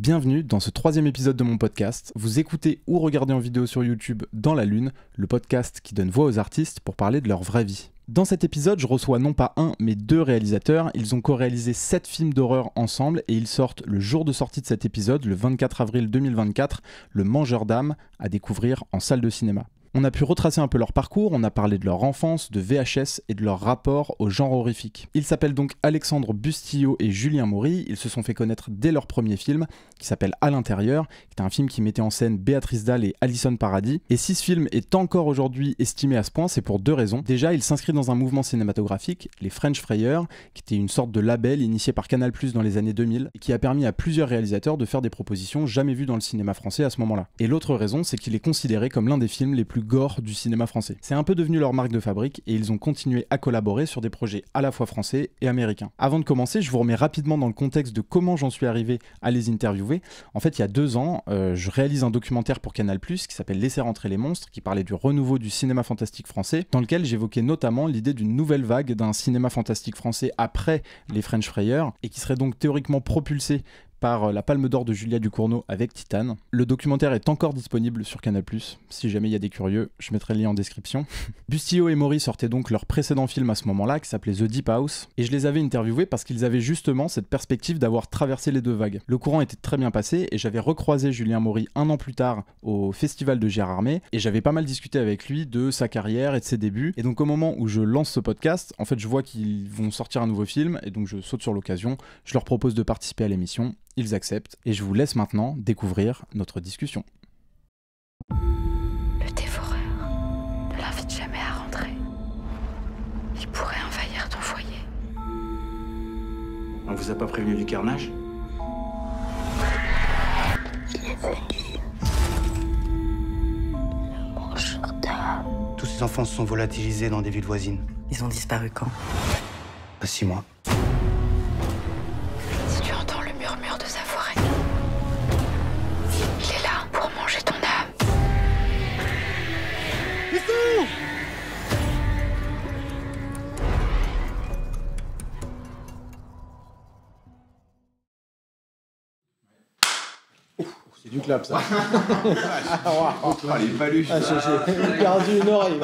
Bienvenue dans ce troisième épisode de mon podcast. Vous écoutez ou regardez en vidéo sur YouTube Dans la Lune, le podcast qui donne voix aux artistes pour parler de leur vraie vie. Dans cet épisode, je reçois non pas un, mais deux réalisateurs. Ils ont co-réalisé 7 films d'horreur ensemble et ils sortent le jour de sortie de cet épisode, le 24 avril 2024, Le Mangeur d'âmes, à découvrir en salle de cinéma. On a pu retracer un peu leur parcours, on a parlé de leur enfance, de VHS et de leur rapport au genre horrifique. Ils s'appellent donc Alexandre Bustillo et Julien Maury, ils se sont fait connaître dès leur premier film, qui s'appelle À l'intérieur, qui est un film qui mettait en scène Béatrice Dalle et Alison Paradis. Et si ce film est encore aujourd'hui estimé à ce point, c'est pour deux raisons. Déjà, il s'inscrit dans un mouvement cinématographique, les French Frayeurs, qui était une sorte de label initié par Canal+ dans les années 2000, et qui a permis à plusieurs réalisateurs de faire des propositions jamais vues dans le cinéma français à ce moment-là. Et l'autre raison, c'est qu'il est considéré comme l'un des films les plus gore du cinéma français. C'est un peu devenu leur marque de fabrique et ils ont continué à collaborer sur des projets à la fois français et américains. Avant de commencer, je vous remets rapidement dans le contexte de comment j'en suis arrivé à les interviewer. En fait, il y a 2 ans, je réalise un documentaire pour Canal+, qui s'appelle Laisser rentrer les monstres, qui parlait du renouveau du cinéma fantastique français, dans lequel j'évoquais notamment l'idée d'une nouvelle vague d'un cinéma fantastique français après les French Frayeurs, et qui serait donc théoriquement propulsé par la Palme d'Or de Julia Ducournau avec Titane. Le documentaire est encore disponible sur Canal+. Si jamais il y a des curieux, je mettrai le lien en description. Bustillo et Maury sortaient donc leur précédent film à ce moment-là, qui s'appelait The Deep House, et je les avais interviewés parce qu'ils avaient justement cette perspective d'avoir traversé les 2 vagues. Le courant était très bien passé, et j'avais recroisé Julien Maury 1 an plus tard au festival de Gérardmer, et j'avais pas mal discuté avec lui de sa carrière et de ses débuts. Et donc au moment où je lance ce podcast, en fait je vois qu'ils vont sortir un nouveau film, et donc je saute sur l'occasion, je leur propose de participer à l'émission. Ils acceptent et je vous laisse maintenant découvrir notre discussion. Le dévoreur ne l'invite jamais à rentrer. Il pourrait envahir ton foyer. On vous a pas prévenu du carnage? Il est venu. Le mangeur d'âmes. Tous ces enfants se sont volatilisés dans des villes voisines. Ils ont disparu quand? À 6 mois. Si tu entends le murmure de sa forêt, il est là pour manger ton âme. C'est du clap, ça. les paluches. J'ai perdu une oreille.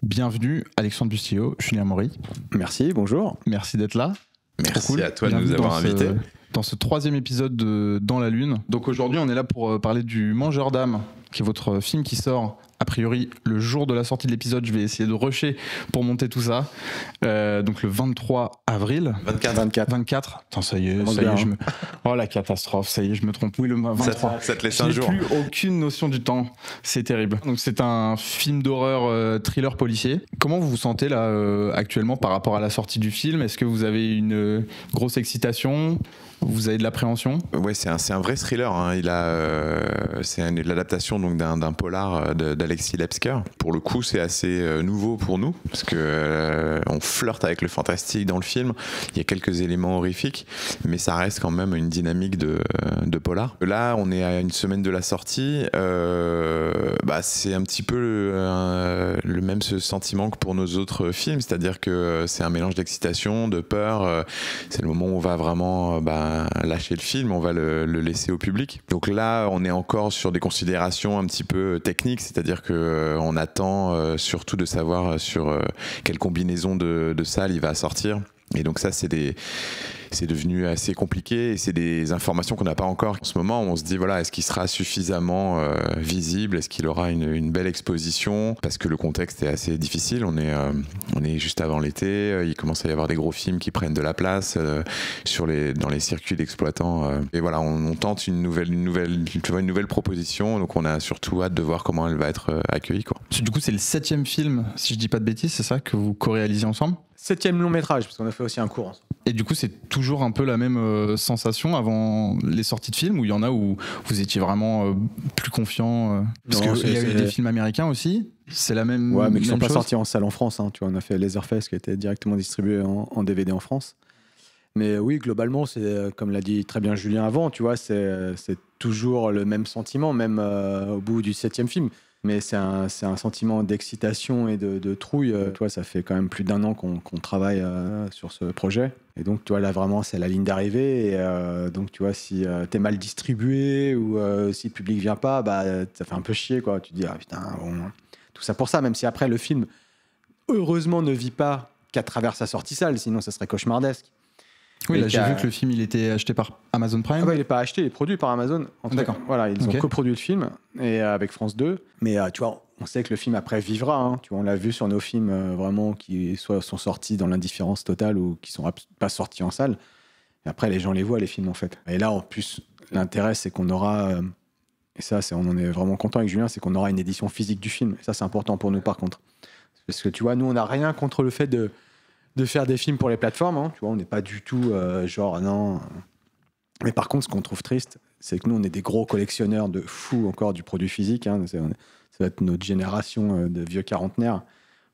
Bienvenue Alexandre Bustillo, Julien Maury. Merci, bonjour. Merci d'être là. Merci Trop cool. à toi de Bienvenue nous avoir dans invités. Dans ce 3e épisode de Dans la Lune. Donc aujourd'hui, on est là pour parler du Mangeur d'âmes, qui est votre film qui sort a priori le jour de la sortie de l'épisode. Je vais essayer de rusher pour monter tout ça. Donc le 23 avril. 24. Attends, ça y est, Oh la catastrophe, ça y est, je me trompe. Oui, le 23. Ça te laisse Je un n'ai jour. plus aucune notion du temps. C'est terrible. Donc c'est un film d'horreur thriller policier. Comment vous vous sentez là actuellement par rapport à la sortie du film? Est-ce que vous avez une grosse excitation? Vous avez de l'appréhension? Ouais, c'est un vrai thriller. Hein. C'est l'adaptation donc d'un polar d'Alexis Lepsker. Pour le coup, c'est assez nouveau pour nous parce que on flirte avec le fantastique dans le film. Il y a quelques éléments horrifiques, mais ça reste quand même une dynamique de polar. Là, on est à une semaine de la sortie. C'est un petit peu le même sentiment que pour nos autres films, c'est-à-dire que c'est un mélange d'excitation, de peur. C'est le moment où on va vraiment lâcher le film, on va le laisser au public. Donc là, on est encore sur des considérations un petit peu techniques, c'est-à-dire que on attend surtout de savoir sur quelle combinaison de salles il va sortir. Et donc ça, c'est devenu assez compliqué et c'est des informations qu'on n'a pas encore. En ce moment, on se dit, voilà, est-ce qu'il sera suffisamment visible? Est-ce qu'il aura une belle exposition? Parce que le contexte est assez difficile. On est juste avant l'été. Il commence à y avoir des gros films qui prennent de la place dans les circuits d'exploitants. Et voilà, on tente une nouvelle proposition. Donc on a surtout hâte de voir comment elle va être accueillie, quoi. Du coup, c'est le 7e film, si je dis pas de bêtises, c'est ça, que vous co-réalisez ensemble? 7e long métrage, parce qu'on a fait aussi un court ensemble. Et du coup, c'est toujours un peu la même sensation avant les sorties de films, où il y en a où vous étiez vraiment plus confiant parce qu'il y a eu des films américains aussi. C'est la même. Ouais, mais qui sont même pas chose. sortis en salle en France. Hein. Tu vois, on a fait Laserfest qui a été directement distribué en DVD en France. Mais oui, globalement, c'est comme l'a dit très bien Julien avant. Tu vois, c'est toujours le même sentiment, même au bout du 7e film. Mais c'est un sentiment d'excitation et de trouille. Tu vois, ça fait quand même plus d'1 an qu'on travaille sur ce projet. Et donc, tu vois, là, vraiment, c'est la ligne d'arrivée. Et donc, tu vois, si t'es mal distribué ou si le public vient pas, bah, ça fait un peu chier, quoi. Tu te dis, ah putain, bon, tout ça pour ça. Même si après, le film, heureusement, ne vit pas qu'à travers sa sortie salle. Sinon, ça serait cauchemardesque. Oui, là, j'ai vu que le film, il était acheté par Amazon Prime. Ah bah, il n'est pas acheté, il est produit par Amazon. D'accord. Voilà, ils ont coproduit le film et avec France 2. Mais tu vois, on sait que le film après vivra. Hein. Tu vois, on l'a vu sur nos films vraiment qui soit sont sortis dans l'indifférence totale ou qui sont pas sortis en salle. Et après, les gens les voient, les films, en fait. Et là, en plus, l'intérêt, c'est qu'on aura... et ça, on en est vraiment content avec Julien, c'est qu'on aura une édition physique du film. Et ça, c'est important pour nous, par contre. Parce que, tu vois, nous, on n'a rien contre le fait de faire des films pour les plateformes, hein. Tu vois, on n'est pas du tout genre non. Mais par contre, ce qu'on trouve triste, c'est que nous, on est des gros collectionneurs de fous encore du produit physique. Hein. Ça va être notre génération de vieux quarantenaires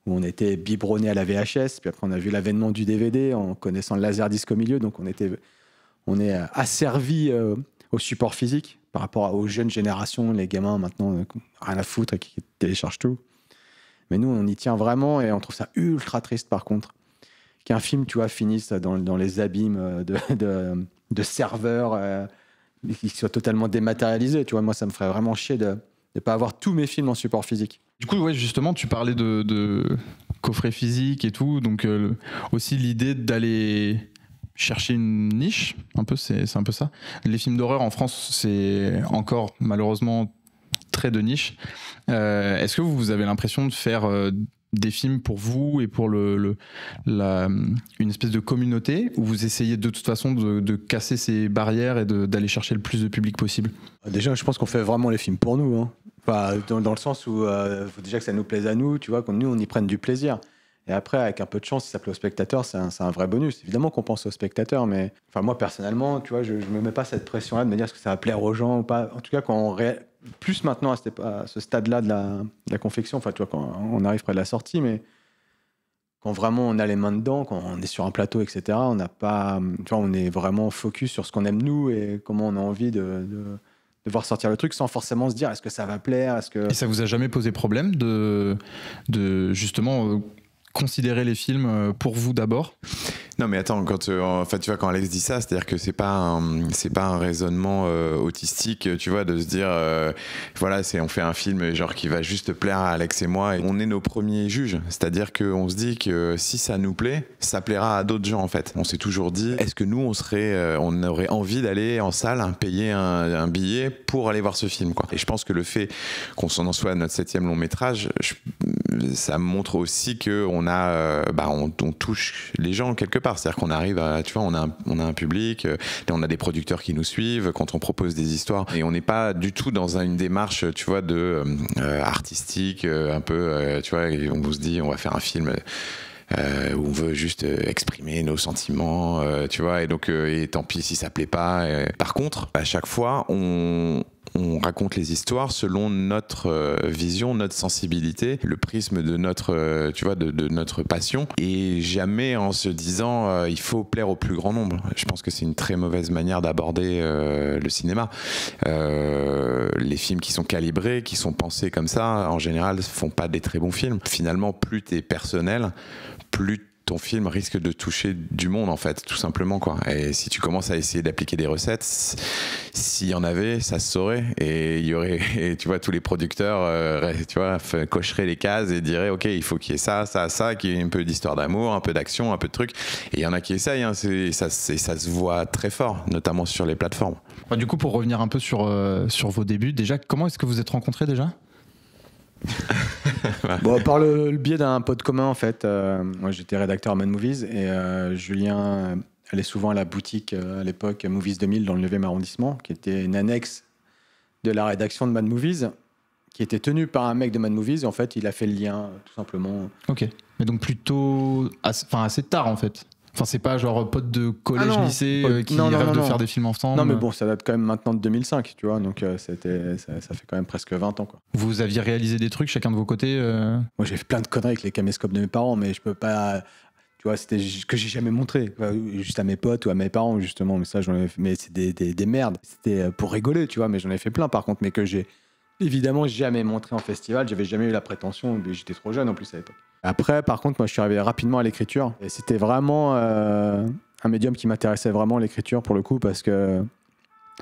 où on était biberonnés à la VHS, puis après on a vu l'avènement du DVD en connaissant le laserdisc au milieu, donc on est asservis au support physique par rapport aux jeunes générations, les gamins maintenant rien à foutre et qui téléchargent tout. Mais nous, on y tient vraiment et on trouve ça ultra triste par contre. Qu'un film, tu vois, finisse dans les abîmes de serveurs qui soient totalement dématérialisés. Tu vois, moi, ça me ferait vraiment chier de ne pas avoir tous mes films en support physique. Du coup, ouais, justement, tu parlais de coffret physique et tout, donc aussi l'idée d'aller chercher une niche, un peu, c'est un peu ça. Les films d'horreur en France, c'est encore malheureusement très de niche. Est-ce que vous avez l'impression de faire des films pour vous et pour une espèce de communauté où vous essayez de toute façon de casser ces barrières et d'aller chercher le plus de public possible? Déjà, je pense qu'on fait vraiment les films pour nous. Hein. Enfin, dans le sens où faut déjà que ça nous plaise à nous, tu vois, que nous, on y prenne du plaisir. Et après, avec un peu de chance, si ça plaît aux spectateurs, c'est un vrai bonus. Évidemment qu'on pense aux spectateurs, mais enfin, moi, personnellement, tu vois, je ne me mets pas cette pression-là de me dire est-ce que ça va plaire aux gens ou pas. En tout cas, plus maintenant à ce stade-là de la confection, enfin, tu vois, quand on arrive près de la sortie, mais quand vraiment on a les mains dedans, quand on est sur un plateau, etc., on n'a pas, tu vois, on est vraiment focus sur ce qu'on aime nous et comment on a envie de voir sortir le truc sans forcément se dire est-ce que ça va plaire, Et ça vous a jamais posé problème de justement considérer les films pour vous d'abord? Non mais attends, enfin, tu vois, quand Alex dit ça, c'est-à-dire que c'est pas un raisonnement autistique, tu vois, de se dire voilà, on fait un film genre qui va juste plaire à Alex et moi, et on est nos premiers juges, c'est-à-dire qu'on se dit que si ça nous plaît, ça plaira à d'autres gens en fait. On s'est toujours dit, est-ce que nous on aurait envie d'aller en salle, payer un billet pour aller voir ce film, quoi. Et je pense que le fait qu'on s'en en soit à notre 7e long métrage, ça montre aussi que on touche les gens quelque part. C'est-à-dire qu'on arrive à, tu vois, on a un public, on a des producteurs qui nous suivent quand on propose des histoires, et on n'est pas du tout dans une démarche, tu vois, artistique, un peu, tu vois, on se dit on va faire un film où on veut juste exprimer nos sentiments, tu vois, et donc et tant pis si ça plaît pas. Par contre, à chaque fois, on raconte les histoires selon notre vision, notre sensibilité, le prisme de notre, tu vois, de notre passion, et jamais en se disant il faut plaire au plus grand nombre. Je pense que c'est une très mauvaise manière d'aborder le cinéma. Les films qui sont calibrés, qui sont pensés comme ça, en général, font pas des très bons films. Finalement, plus t'es personnel, plus ton film risque de toucher du monde, en fait, tout simplement, quoi. Et si tu commences à essayer d'appliquer des recettes, s'il y en avait, ça se saurait, et il y aurait, et tu vois, tous les producteurs, tu vois, cocheraient les cases et diraient, ok, il faut qu'il y ait ça, qu'il y ait un peu d'histoire d'amour, un peu d'action, un peu de trucs. Et il y en a qui essayent, hein, ça se voit très fort, notamment sur les plateformes. Du coup, pour revenir un peu sur vos débuts, déjà, comment est-ce que vous êtes rencontrés déjà? Bon, par le biais d'un pote commun, en fait. Moi, j'étais rédacteur à Mad Movies et Julien allait souvent à la boutique à l'époque Movies 2000 dans le 9e arrondissement, qui était une annexe de la rédaction de Mad Movies, qui était tenue par un mec de Mad Movies. Et en fait, il a fait le lien, tout simplement. Ok. Mais donc plutôt assez tard, en fait. Enfin, c'est pas genre pote de collège, lycée qui rêve de faire des films ensemble. Non, mais bon, ça date quand même maintenant de 2005, tu vois, donc ça fait quand même presque 20 ans, quoi. Vous aviez réalisé des trucs chacun de vos côtés Moi, j'ai fait plein de conneries avec les caméscopes de mes parents, mais je peux pas... Tu vois, c'était que j'ai jamais montré, juste à mes potes ou à mes parents, justement. Mais ça, mais c'est des merdes. C'était pour rigoler, tu vois, mais j'en ai fait plein, par contre, mais que j'ai évidemment jamais montré en festival. J'avais jamais eu la prétention, j'étais trop jeune en plus à l'époque. Après, par contre, moi, je suis arrivé rapidement à l'écriture. Et c'était vraiment un médium qui m'intéressait vraiment, l'écriture, pour le coup, parce que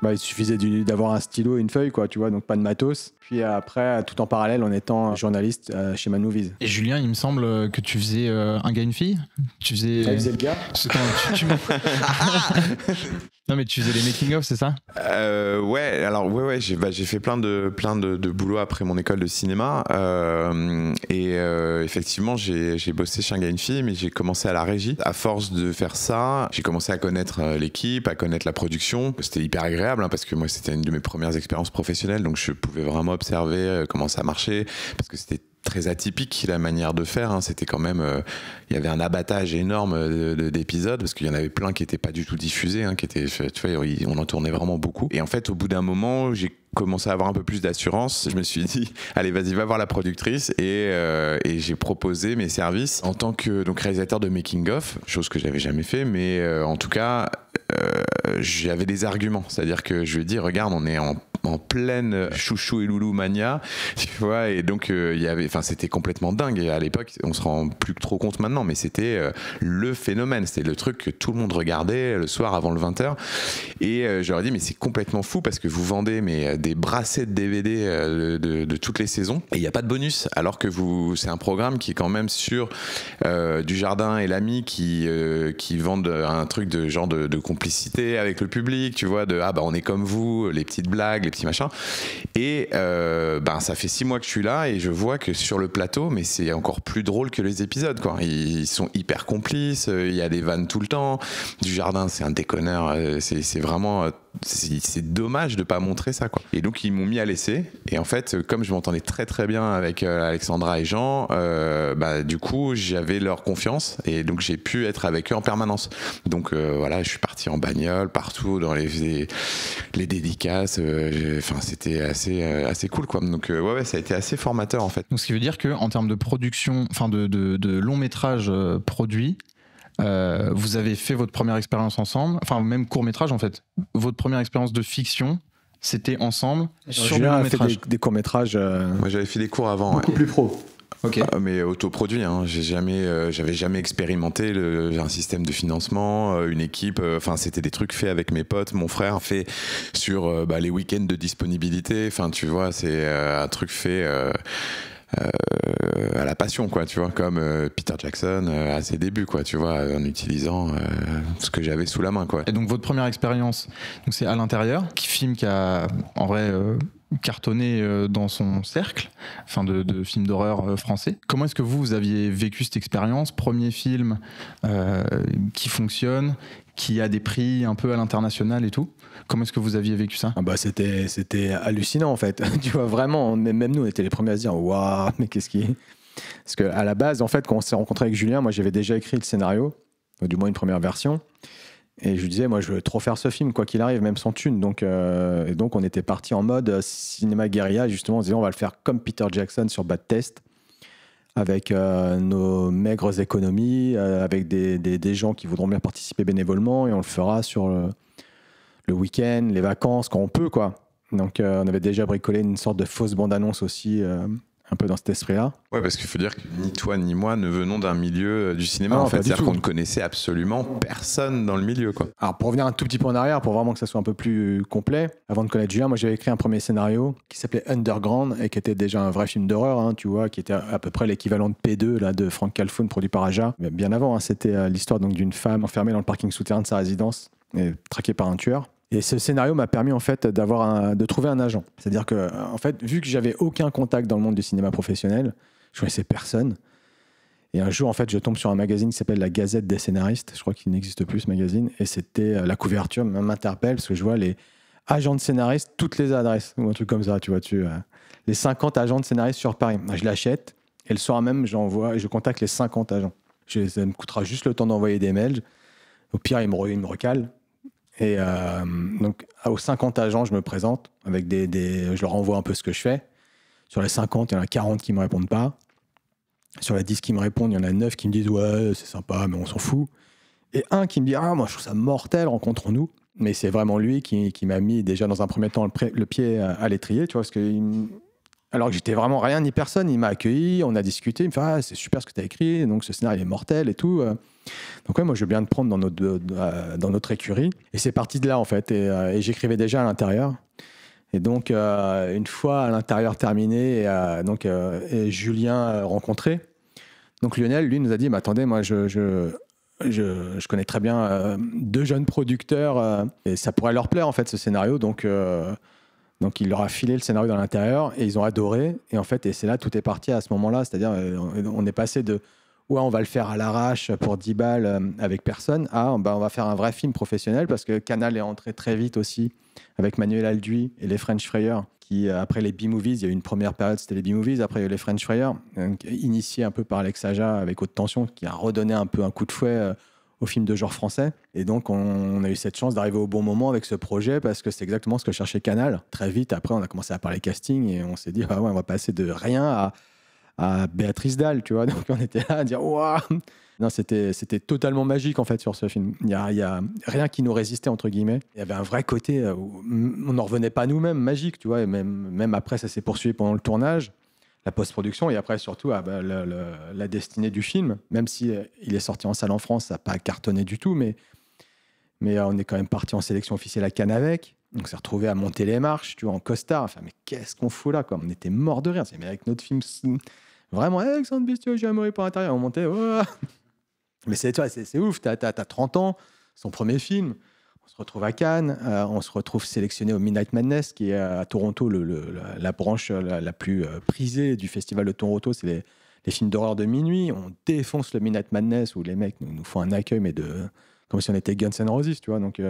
il suffisait d'avoir un stylo et une feuille, quoi, tu vois, donc pas de matos. Puis après, tout en parallèle, en étant journaliste chez Manmovies. Et Julien, il me semble que tu faisais un gars, une fille. Tu faisais... Tu faisais le gars. Non, mais tu faisais les making-of, c'est ça? Ouais, alors ouais, j'ai fait plein de boulot après mon école de cinéma. Effectivement, j'ai bossé chez un gars, une fille, mais j'ai commencé à la régie. À force de faire ça, j'ai commencé à connaître l'équipe, à connaître la production. C'était hyper agréable, hein, parce que moi, c'était une de mes premières expériences professionnelles, donc je pouvais vraiment observer comment ça marchait, parce que c'était très atypique la manière de faire, hein. C'était quand même il y avait un abattage énorme d'épisodes, parce qu'il y en avait plein qui n'étaient pas du tout diffusés, hein, qui étaient, tu vois, on en tournait vraiment beaucoup. Et en fait, au bout d'un moment, j'ai commencé à avoir un peu plus d'assurance. Je me suis dit, allez, vas-y, va voir la productrice, et j'ai proposé mes services en tant que réalisateur de making-of, chose que j'avais jamais fait, mais en tout cas, j'avais des arguments. C'est-à-dire que je lui ai dit, regarde, on est en pleine chouchou et loulou mania, tu vois, et donc c'était complètement dingue. Et à l'époque, on se rend plus trop compte maintenant, mais c'était le phénomène, c'était le truc que tout le monde regardait le soir avant le 20h. Et je leur ai dit, mais c'est complètement fou, parce que vous vendez des brassées de DVD de toutes les saisons, et il n'y a pas de bonus, alors que c'est un programme qui est quand même sur Dujardin et Lamy qui vendent un truc de genre de complicité avec le public, tu vois, on est comme vous, les petites blagues, les petits machins. Et ça fait 6 mois que je suis là, et je vois que sur le plateau, mais c'est encore plus drôle que les épisodes, quoi. Ils sont hyper complices, il y a des vannes tout le temps. Dujardin, c'est un déconneur, c'est vraiment... C'est dommage de pas montrer ça, quoi. Et donc ils m'ont mis à l'essai, et en fait, comme je m'entendais très très bien avec Alexandra et Jean, du coup j'avais leur confiance, et donc j'ai pu être avec eux en permanence. Donc voilà, je suis parti en bagnole partout dans les dédicaces, c'était assez cool, quoi. Donc ouais, ça a été assez formateur, en fait. Donc ce qui veut dire que en termes de production, enfin de long métrage produit, vous avez fait votre première expérience ensemble, enfin même court métrage en fait. Votre première expérience de fiction, c'était ensemble sur le long métrage. Des courts métrages. Moi j'avais fait des cours avant. Beaucoup plus pro. Okay. Mais autoproduit, hein. J'avais jamais expérimenté un système de financement, une équipe. C'était des trucs faits avec mes potes, mon frère fait sur les week-ends de disponibilité. Enfin, tu vois, c'est un truc fait. À la passion, quoi, tu vois, comme Peter Jackson à ses débuts, quoi, tu vois, en utilisant ce que j'avais sous la main, quoi. Et donc votre première expérience, donc c'est À l'intérieur, film qui a en vrai cartonné dans son cercle, enfin de films d'horreur français. Comment est-ce que vous aviez vécu cette expérience? Premier film qui fonctionne, qui a des prix un peu à l'international et tout. Comment est-ce que vous aviez vécu ça? C'était hallucinant, en fait. Tu vois, vraiment, même nous, on était les premiers à se dire waouh, mais qu'est-ce qui... Parce qu'à la base, en fait, quand on s'est rencontré avec Julien, moi, j'avais déjà écrit le scénario, du moins une première version. Et je lui disais, moi, je veux trop faire ce film, quoi qu'il arrive, même sans thune. Donc, on était parti en mode cinéma guérilla, justement, en se disant, on va le faire comme Peter Jackson sur Bad Test, avec nos maigres économies, avec des gens qui voudront bien participer bénévolement, et on le fera sur le week-end, les vacances, quand on peut, quoi. Donc, on avait déjà bricolé une sorte de fausse bande-annonce aussi, un peu dans cet esprit-là. Ouais, parce qu'il faut dire que ni toi ni moi ne venons d'un milieu du cinéma, en fait. C'est-à-dire qu'on ne connaissait absolument personne dans le milieu, quoi. Alors, pour revenir un tout petit peu en arrière, pour vraiment que ça soit un peu plus complet, avant de connaître Julien, moi j'avais écrit un premier scénario qui s'appelait Underground et qui était déjà un vrai film d'horreur, hein, tu vois, qui était à peu près l'équivalent de P2 là, de Frank Calfoun, produit par Aja. Mais bien avant, hein, c'était l'histoire donc d'une femme enfermée dans le parking souterrain de sa résidence et traquée par un tueur. Et ce scénario m'a permis en fait de trouver un agent. C'est-à-dire que, en fait, vu que j'avais aucun contact dans le monde du cinéma professionnel, je connaissais personne. Et un jour, en fait, je tombe sur un magazine qui s'appelle La Gazette des scénaristes. Je crois qu'il n'existe plus, ce magazine. Et c'était la couverture m'interpelle parce que je vois les agents de scénaristes, toutes les adresses ou un truc comme ça, tu vois, les 50 agents de scénaristes sur Paris. Je l'achète et le soir même, je contacte les 50 agents. Ça me coûtera juste le temps d'envoyer des mails. Au pire, ils me recalent. Et donc, aux 50 agents, je me présente avec je leur envoie un peu ce que je fais. Sur les 50, il y en a 40 qui ne me répondent pas. Sur les 10 qui me répondent, il y en a 9 qui me disent « Ouais, c'est sympa, mais on s'en fout. » Et un qui me dit « Ah, moi, je trouve ça mortel, rencontrons-nous. » Mais c'est vraiment lui qui m'a mis déjà dans un premier temps le pied à l'étrier, tu vois, parce qu'il Alors que j'étais vraiment rien ni personne. Il m'a accueilli, on a discuté. Il me fait « Ah, c'est super ce que tu as écrit, donc ce scénario est mortel et tout. » Donc ouais, moi je veux bien te prendre dans notre écurie. Et c'est parti de là en fait. Et j'écrivais déjà à l'intérieur. Et donc une fois à l'intérieur terminé, et Julien rencontré, donc Lionel, lui, nous a dit « Mais attendez, moi je connais très bien 2 jeunes producteurs et ça pourrait leur plaire en fait ce scénario. » Donc il leur a filé le scénario dans l'intérieur et ils ont adoré. Et en fait, et c'est là tout est parti à ce moment-là. C'est-à-dire, on est passé de ouais, on va le faire à l'arrache pour 10 balles avec personne à on va faire un vrai film professionnel parce que Canal est entré très vite aussi avec Manuel Alduy et les French Frayeurs. Qui, après les B-Movies, il y a eu une première période, c'était les B-Movies. Après, il y a eu les French Frayeurs, initié un peu par Alex Aja avec Haute Tension, qui a redonné un peu un coup de fouet au film de genre français. Et donc, on a eu cette chance d'arriver au bon moment avec ce projet parce que c'est exactement ce que cherchait Canal. Très vite, après, on a commencé à parler casting et on s'est dit, ah ouais, on va passer de rien à Béatrice Dalle, tu vois. Donc, on était là à dire, waouh! Non, c'était totalement magique en fait sur ce film. Il y a rien qui nous résistait entre guillemets. Il y avait un vrai côté où on n'en revenait pas nous-mêmes, magique, tu vois. Et même après, ça s'est poursuivi pendant le tournage, la post-production et après surtout la destinée du film. Même si il est sorti en salle en France, ça n'a pas cartonné du tout, mais on est quand même parti en sélection officielle à Cannes avec. Donc, on s'est retrouvé à monter les marches, tu vois, en costard. Enfin, mais qu'est-ce qu'on fout là, quoi. On était morts de rire. Mais avec notre film, vraiment, Alexandre Bestiaux, j'ai amoureux pour l'intérieur. On montait. Oh. Mais c'est ouf, t'as 30 ans, son premier film, on se retrouve à Cannes, on se retrouve sélectionné au Midnight Madness, qui est à Toronto, la branche la plus prisée du festival de Toronto, c'est les films d'horreur de minuit. On défonce le Midnight Madness, où les mecs nous font un accueil, mais comme si on était Guns N' Roses, tu vois, donc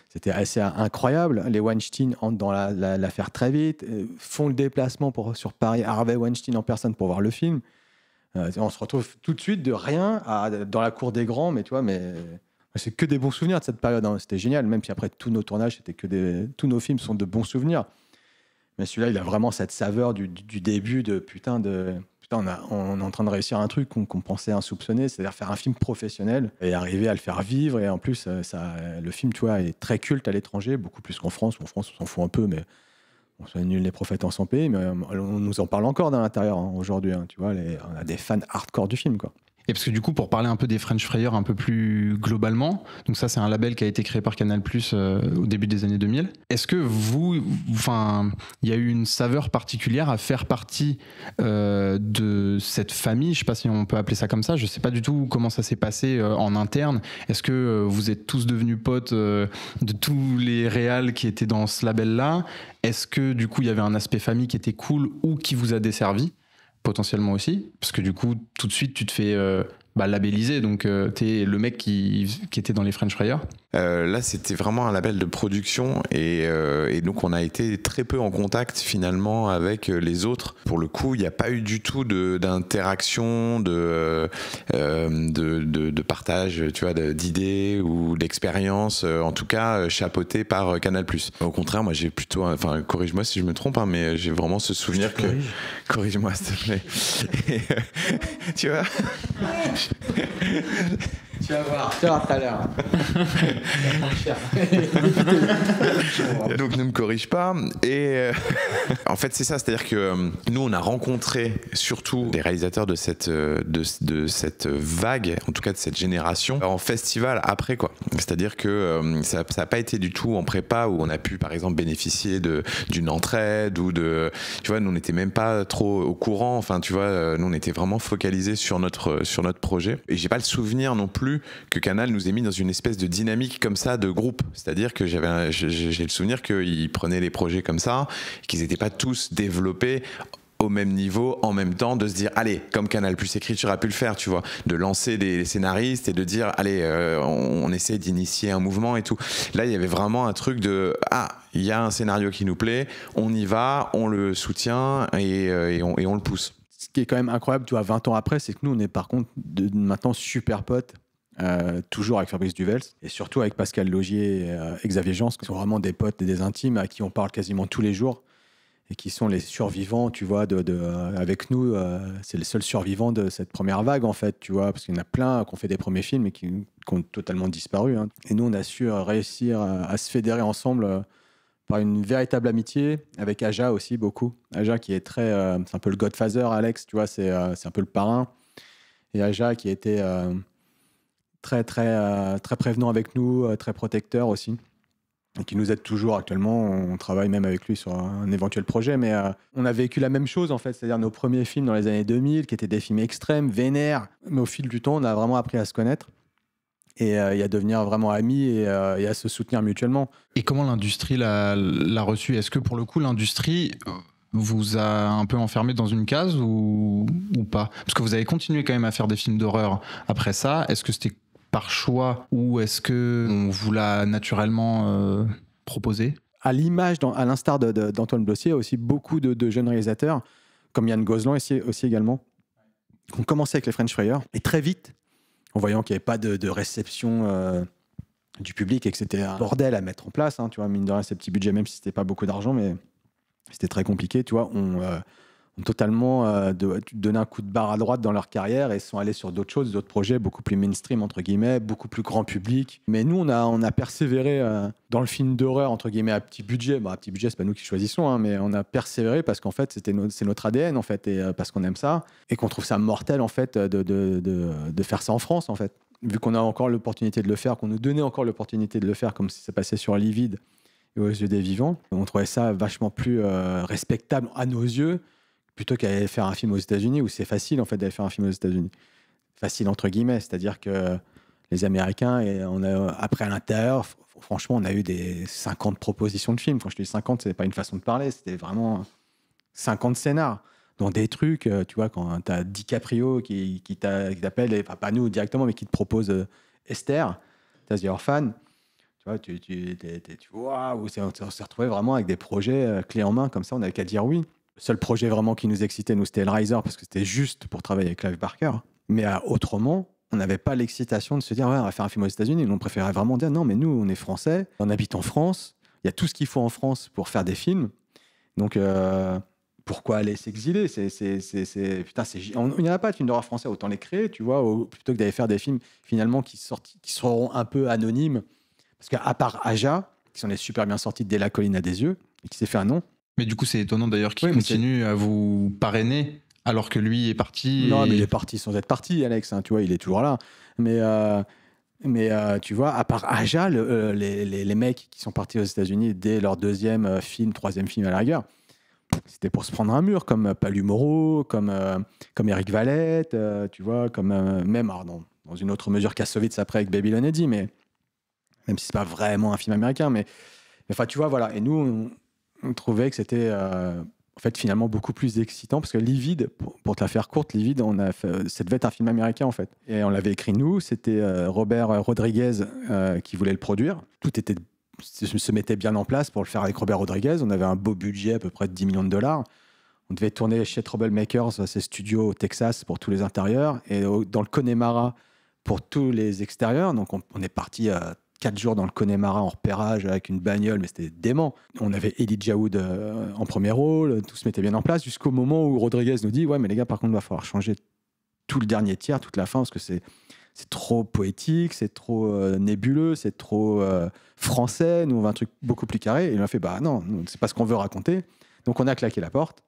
c'était assez incroyable. Les Weinstein entrent dans l'affaire très vite, font le déplacement sur Paris, Harvey Weinstein en personne pour voir le film. On se retrouve tout de suite de rien dans la cour des grands, mais tu vois, c'est que des bons souvenirs de cette période. Hein. C'était génial, même si après tous nos tournages, tous nos films sont de bons souvenirs. Mais celui-là, il a vraiment cette saveur du début de putain, on est en train de réussir un truc qu'on pensait insoupçonné, c'est-à-dire faire un film professionnel et arriver à le faire vivre. Et en plus, le film, tu vois, est très culte à l'étranger, beaucoup plus qu'en France. En France, on s'en fout un peu, mais on soit nul les prophètes en son pays, mais on nous en parle encore dans l'intérieur aujourd'hui. Hein, tu vois, on a des fans hardcore du film, quoi. Et parce que du coup, pour parler un peu des French Frayeurs un peu plus globalement, donc ça c'est un label qui a été créé par Canal+ au début des années 2000. Est-ce que il y a eu une saveur particulière à faire partie de cette famille? Je sais pas si on peut appeler ça comme ça. Je sais pas du tout comment ça s'est passé en interne. Est-ce que vous êtes tous devenus potes de tous les réals qui étaient dans ce label-là? Est-ce que du coup il y avait un aspect famille qui était cool ou qui vous a desservi? Potentiellement aussi, parce que du coup, tout de suite, tu te fais labelliser, donc t'es le mec qui était dans les French Frayeurs. Là, c'était vraiment un label de production et donc on a été très peu en contact finalement avec les autres. Pour le coup, il n'y a pas eu du tout d'interaction, de partage, tu vois, d'idées ou d'expériences, en tout cas chapeauté par Canal+. Au contraire, moi j'ai plutôt, corrige-moi si je me trompe, hein, mais j'ai vraiment ce souvenir que... Corrige-moi s'il te plaît. Tu vois. Tu vas voir tout à l'heure. Donc ne me corrige pas. Et en fait c'est ça, c'est-à-dire que nous on a rencontré surtout les réalisateurs de cette vague, en tout cas de cette génération, en festival après quoi. C'est-à-dire que ça n'a pas été du tout en prépa où on a pu par exemple bénéficier d'une entraide ou de, tu vois, nous on n'était même pas trop au courant. Enfin tu vois, nous on était vraiment focalisés sur notre projet. Et j'ai pas le souvenir non plus que Canal nous ait mis dans une espèce de dynamique comme ça de groupe, c'est-à-dire que j'ai le souvenir qu'ils prenaient les projets comme ça, qu'ils n'étaient pas tous développés au même niveau, en même temps, de se dire allez, comme Canal+ Écriture a pu le faire, tu vois, de lancer des scénaristes et de dire allez, on essaie d'initier un mouvement et tout. Là il y avait vraiment un truc de il y a un scénario qui nous plaît, on y va, on le soutient et on le pousse. Ce qui est quand même incroyable, tu vois, 20 ans après, c'est que nous on est par contre maintenant super potes. Toujours avec Fabrice Duvels et surtout avec Pascal Laugier et Xavier Jean, qui sont vraiment des potes et des intimes à qui on parle quasiment tous les jours et qui sont les survivants, tu vois, avec nous, c'est les seuls survivants de cette première vague en fait, tu vois, parce qu'il y en a plein qui ont fait des premiers films et qui ont totalement disparu. Hein. Et nous, on a su réussir à se fédérer ensemble par une véritable amitié avec Aja aussi, beaucoup. Aja qui est très... c'est un peu le Godfather, Alex, tu vois, c'est un peu le parrain. Et Aja qui a été très prévenant avec nous, très protecteur aussi, et qui nous aide toujours actuellement. On travaille même avec lui sur un éventuel projet, mais on a vécu la même chose en fait, c'est-à-dire nos premiers films dans les années 2000, qui étaient des films extrêmes, vénères, mais au fil du temps, on a vraiment appris à se connaître et à devenir vraiment amis et à se soutenir mutuellement. Et comment l'industrie l'a reçu? Est-ce que pour le coup, l'industrie vous a un peu enfermé dans une case ou pas? Parce que vous avez continué quand même à faire des films d'horreur après ça. Est-ce que c'était par choix ou est-ce qu'on vous l'a naturellement proposé? À l'image, à l'instar d'Antoine Blossier, il y a aussi beaucoup de jeunes réalisateurs, comme Yann Gozlan aussi également, qui ont commencé avec les French Fryers. Et très vite, en voyant qu'il n'y avait pas de réception du public et que c'était un bordel à mettre en place, hein, tu vois, mine de rien, ces petits budgets, même si c'était pas beaucoup d'argent, mais c'était très compliqué, tu vois, ont totalement donné un coup de barre à droite dans leur carrière et sont allés sur d'autres choses, d'autres projets beaucoup plus mainstream, entre guillemets, beaucoup plus grand public. Mais nous, on a persévéré dans le film d'horreur, entre guillemets, à petit budget. Bah, à petit budget, c'est pas nous qui choisissons, hein, mais on a persévéré parce qu'en fait, c'est notre ADN, en fait, et parce qu'on aime ça et qu'on trouve ça mortel, en fait, de faire ça en France, en fait. Vu qu'on a encore l'opportunité de le faire, qu'on nous donnait encore l'opportunité de le faire, comme si ça passait sur Livide et aux yeux des vivants, on trouvait ça vachement plus respectable à nos yeux, plutôt qu'à faire un film aux États-Unis, où c'est facile en fait d'aller faire un film aux États-Unis. Facile entre guillemets, c'est-à-dire que les Américains, et après à l'intérieur, franchement, on a eu des 50 propositions de films. Quand je dis 50, c'est pas une façon de parler, c'était vraiment 50 scénars. Dans des trucs, tu vois, quand tu as DiCaprio qui t'appelle, et, pas nous directement, mais qui te propose Esther, tu as The Orphan, tu vois, tu vois, on s'est retrouvé vraiment avec des projets clés en main, comme ça, on n'avait qu'à dire oui. Le seul projet vraiment qui nous excitait, nous, c'était Hellraiser, parce que c'était juste pour travailler avec Clive Barker. Mais autrement, on n'avait pas l'excitation de se dire, ouais, on va faire un film aux États-Unis. On préférait vraiment dire, non, mais nous, on est Français, on habite en France, il y a tout ce qu'il faut en France pour faire des films. Donc, pourquoi aller s'exiler? Putain, il n'y en a pas de films d'horreur français, autant les créer, tu vois, plutôt que d'aller faire des films, finalement, qui seront un peu anonymes. Parce qu'à part Aja, qui s'en est super bien sorti dès La Colline à des yeux, et qui s'est fait un nom. Mais du coup, c'est étonnant d'ailleurs qu'il continue à vous parrainer alors que lui est parti. Non, mais il est parti sans être parti, Alex. Hein, tu vois, il est toujours là. Mais tu vois, à part Aja, les mecs qui sont partis aux États-Unis dès leur deuxième film, troisième film à la rigueur, c'était pour se prendre un mur, comme Palu Moreau, comme Eric Valette, tu vois, comme même dans une autre mesure Kassovitz après avec Babylon Eddie, mais même si c'est pas vraiment un film américain, mais enfin, tu vois, voilà. Et nous, on trouvait que c'était en fait finalement beaucoup plus excitant parce que Livide, pour te la faire courte, Livide, ça devait être un film américain en fait. Et on l'avait écrit nous, c'était Robert Rodriguez qui voulait le produire. Tout se mettait bien en place pour le faire avec Robert Rodriguez. On avait un beau budget, à peu près de $10 millions. On devait tourner chez Troublemakers, ses studios au Texas pour tous les intérieurs, et dans le Connemara pour tous les extérieurs. Donc on est parti 4 jours dans le Connemara en repérage avec une bagnole, mais c'était dément. On avait Elijah Wood en premier rôle, tout se mettait bien en place, jusqu'au moment où Rodriguez nous dit « Ouais, mais les gars, par contre, il va falloir changer tout le dernier tiers, toute la fin, parce que c'est trop poétique, c'est trop nébuleux, c'est trop français, nous on veut un truc beaucoup plus carré. » Et il m'a fait « Bah non, c'est pas ce qu'on veut raconter. » Donc on a claqué la porte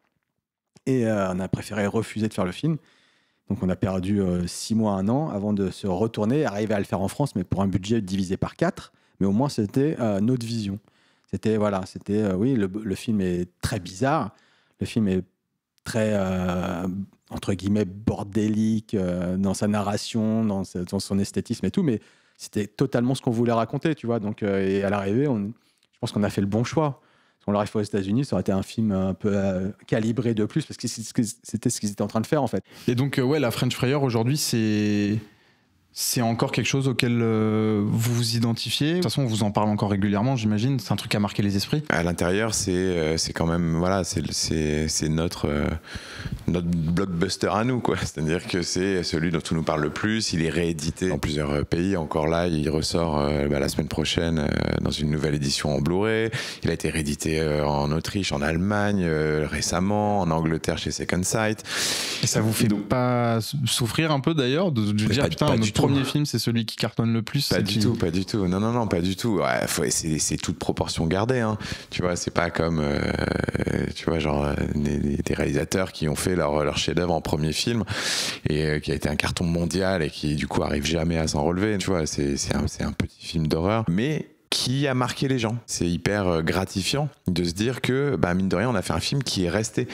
et on a préféré refuser de faire le film. Donc on a perdu 6 mois, 1 an avant de se retourner, arriver à le faire en France, mais pour un budget divisé par 4. Mais au moins c'était notre vision. C'était, oui, le film est très bizarre, le film est très, entre guillemets, bordélique dans sa narration, dans son esthétisme et tout, mais c'était totalement ce qu'on voulait raconter, tu vois. Donc, et à l'arrivée, je pense qu'on a fait le bon choix. Si on l'aurait fait aux États-Unis, ça aurait été un film un peu calibré de plus, parce que c'était ce qu'ils étaient en train de faire, en fait. Et donc, ouais, la French Fryer, aujourd'hui, c'est encore quelque chose auquel vous vous identifiez. De toute façon, on vous en parle encore régulièrement, j'imagine. C'est un truc qui a marqué les esprits. À l'intérieur, c'est quand même, voilà, c'est notre blockbuster à nous, quoi. C'est-à-dire que c'est celui dont on nous parle le plus. Il est réédité dans plusieurs pays. Encore là, il ressort la semaine prochaine dans une nouvelle édition en Blu-ray. Il a été réédité en Autriche, en Allemagne, récemment, en Angleterre chez Second Sight. Et ça vous fait pas souffrir un peu d'ailleurs de dire putain, notre premier film, c'est celui qui cartonne le plus. Pas du tout. Non, pas du tout. Ouais, c'est toute proportion gardée. Hein. Tu vois, c'est pas comme tu vois, genre des réalisateurs qui ont fait leur chef-d'œuvre en premier film et qui a été un carton mondial et qui du coup arrive jamais à s'en relever. Tu vois, c'est un petit film d'horreur, mais qui a marqué les gens. C'est hyper gratifiant de se dire que, mine de rien, on a fait un film qui est resté.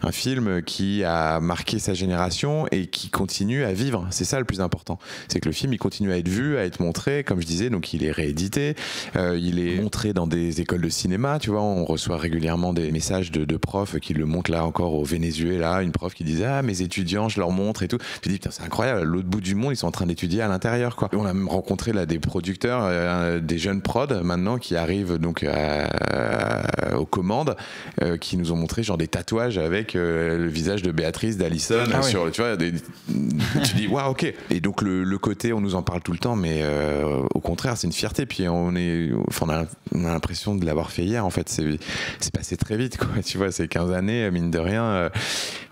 Un film qui a marqué sa génération et qui continue à vivre. C'est ça le plus important. C'est que le film, il continue à être vu, à être montré, comme je disais, donc il est réédité, il est montré dans des écoles de cinéma, tu vois, on reçoit régulièrement des messages de profs qui le montrent là encore au Venezuela, une prof qui disait « Ah, mes étudiants, je leur montre et tout ». Tu dis « Putain, c'est incroyable, à l'autre bout du monde, ils sont en train d'étudier à l'intérieur, quoi ». On a même rencontré là des producteurs, des jeunes prods maintenant qui arrivent donc aux commandes, qui nous ont montré genre des tatouages avec le visage de Béatrice, d'Alison sur, tu vois, tu dis waouh, ok. Et donc le côté, on nous en parle tout le temps, mais au contraire, c'est une fierté. Puis on a l'impression de l'avoir fait hier. En fait, c'est passé très vite, quoi. Tu vois, c'est 15 années, mine de rien.